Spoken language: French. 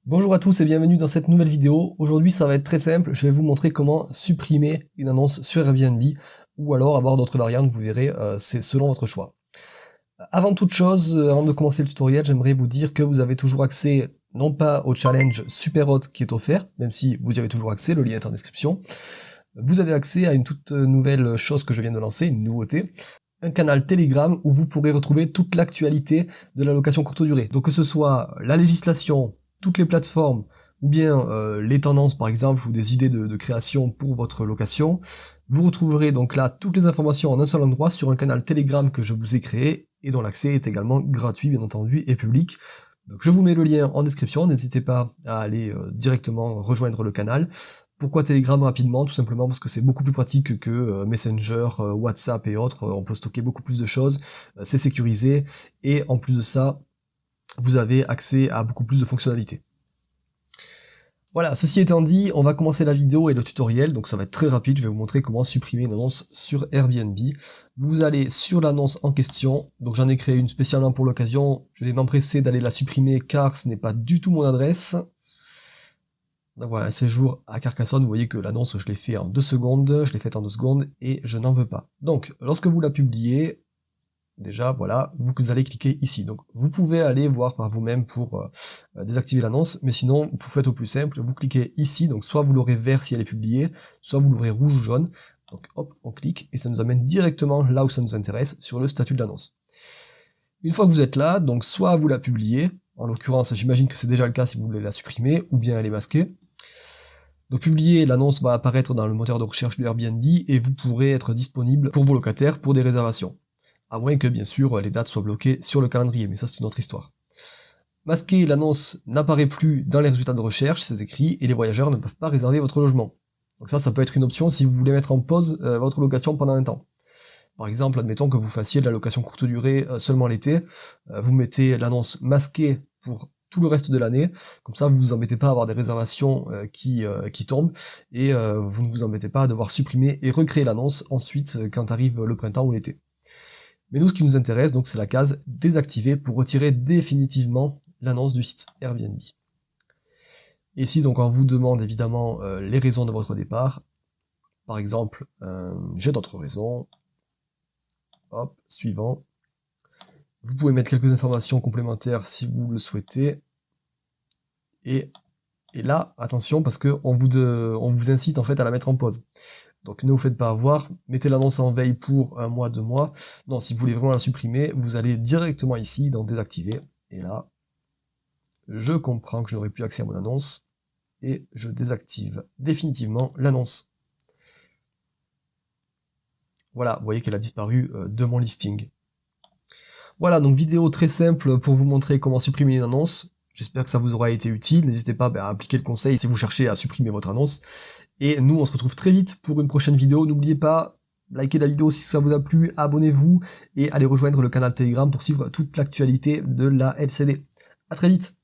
Bonjour à tous et bienvenue dans cette nouvelle vidéo. Aujourd'hui ça va être très simple, je vais vous montrer comment supprimer une annonce sur Airbnb ou alors avoir d'autres variantes, vous verrez, c'est selon votre choix. Avant toute chose, avant de commencer le tutoriel, j'aimerais vous dire que vous avez toujours accès non pas au challenge super hot qui est offert, même si vous y avez toujours accès, le lien est en description. Vous avez accès à une toute nouvelle chose que je viens de lancer, une nouveauté, un canal Telegram où vous pourrez retrouver toute l'actualité de la location courte durée. Donc que ce soit la législation, toutes les plateformes, ou bien les tendances par exemple, ou des idées de création pour votre location, vous retrouverez donc là toutes les informations en un seul endroit sur un canal Telegram que je vous ai créé, et dont l'accès est également gratuit bien entendu et public. Donc je vous mets le lien en description, n'hésitez pas à aller directement rejoindre le canal. Pourquoi Telegram rapidement? Tout simplement parce que c'est beaucoup plus pratique que Messenger, WhatsApp et autres, on peut stocker beaucoup plus de choses, c'est sécurisé, et en plus de ça, vous avez accès à beaucoup plus de fonctionnalités. Voilà, ceci étant dit, on va commencer la vidéo et le tutoriel, donc ça va être très rapide, je vais vous montrer comment supprimer une annonce sur Airbnb. Vous allez sur l'annonce en question, donc j'en ai créé une spécialement pour l'occasion, je vais m'empresser d'aller la supprimer car ce n'est pas du tout mon adresse. Donc voilà, séjour à Carcassonne, vous voyez que l'annonce je l'ai fait en 2 secondes, je l'ai faite en 2 secondes et je n'en veux pas. Donc lorsque vous la publiez, déjà voilà, vous allez cliquer ici. Donc vous pouvez aller voir par vous-même pour désactiver l'annonce, mais sinon vous faites au plus simple, vous cliquez ici, donc soit vous l'aurez vert si elle est publiée, soit vous l'aurez rouge ou jaune. Donc hop, on clique et ça nous amène directement là où ça nous intéresse, sur le statut de l'annonce. Une fois que vous êtes là, donc soit vous la publiez, en l'occurrence j'imagine que c'est déjà le cas si vous voulez la supprimer, ou bien elle est masquée. Donc publier, l'annonce va apparaître dans le moteur de recherche de Airbnb et vous pourrez être disponible pour vos locataires pour des réservations. À moins que bien sûr les dates soient bloquées sur le calendrier, mais ça c'est une autre histoire. Masquer, l'annonce n'apparaît plus dans les résultats de recherche, c'est écrit, et les voyageurs ne peuvent pas réserver votre logement. Donc ça peut être une option si vous voulez mettre en pause votre location pendant un temps. Par exemple, admettons que vous fassiez de la location courte durée seulement l'été, vous mettez l'annonce masquée pour tout le reste de l'année, comme ça vous vous embêtez pas à avoir des réservations qui tombent, et vous ne vous embêtez pas à devoir supprimer et recréer l'annonce ensuite quand arrive le printemps ou l'été. Mais nous ce qui nous intéresse donc c'est la case désactiver pour retirer définitivement l'annonce du site Airbnb. Et ici donc on vous demande évidemment les raisons de votre départ, par exemple j'ai d'autres raisons, hop, suivant. Vous pouvez mettre quelques informations complémentaires si vous le souhaitez. Et là, attention, parce que on vous incite en fait à la mettre en pause. Donc ne vous faites pas avoir, mettez l'annonce en veille pour 1 mois, 2 mois. Non, si vous voulez vraiment la supprimer, vous allez directement ici dans désactiver. Et là, je comprends que je n'aurai plus accès à mon annonce. Et je désactive définitivement l'annonce. Voilà, vous voyez qu'elle a disparu de mon listing. Voilà, donc vidéo très simple pour vous montrer comment supprimer une annonce. J'espère que ça vous aura été utile. N'hésitez pas à appliquer le conseil si vous cherchez à supprimer votre annonce. Et nous, on se retrouve très vite pour une prochaine vidéo. N'oubliez pas, likez la vidéo si ça vous a plu, abonnez-vous et allez rejoindre le canal Telegram pour suivre toute l'actualité de la LCD. À très vite.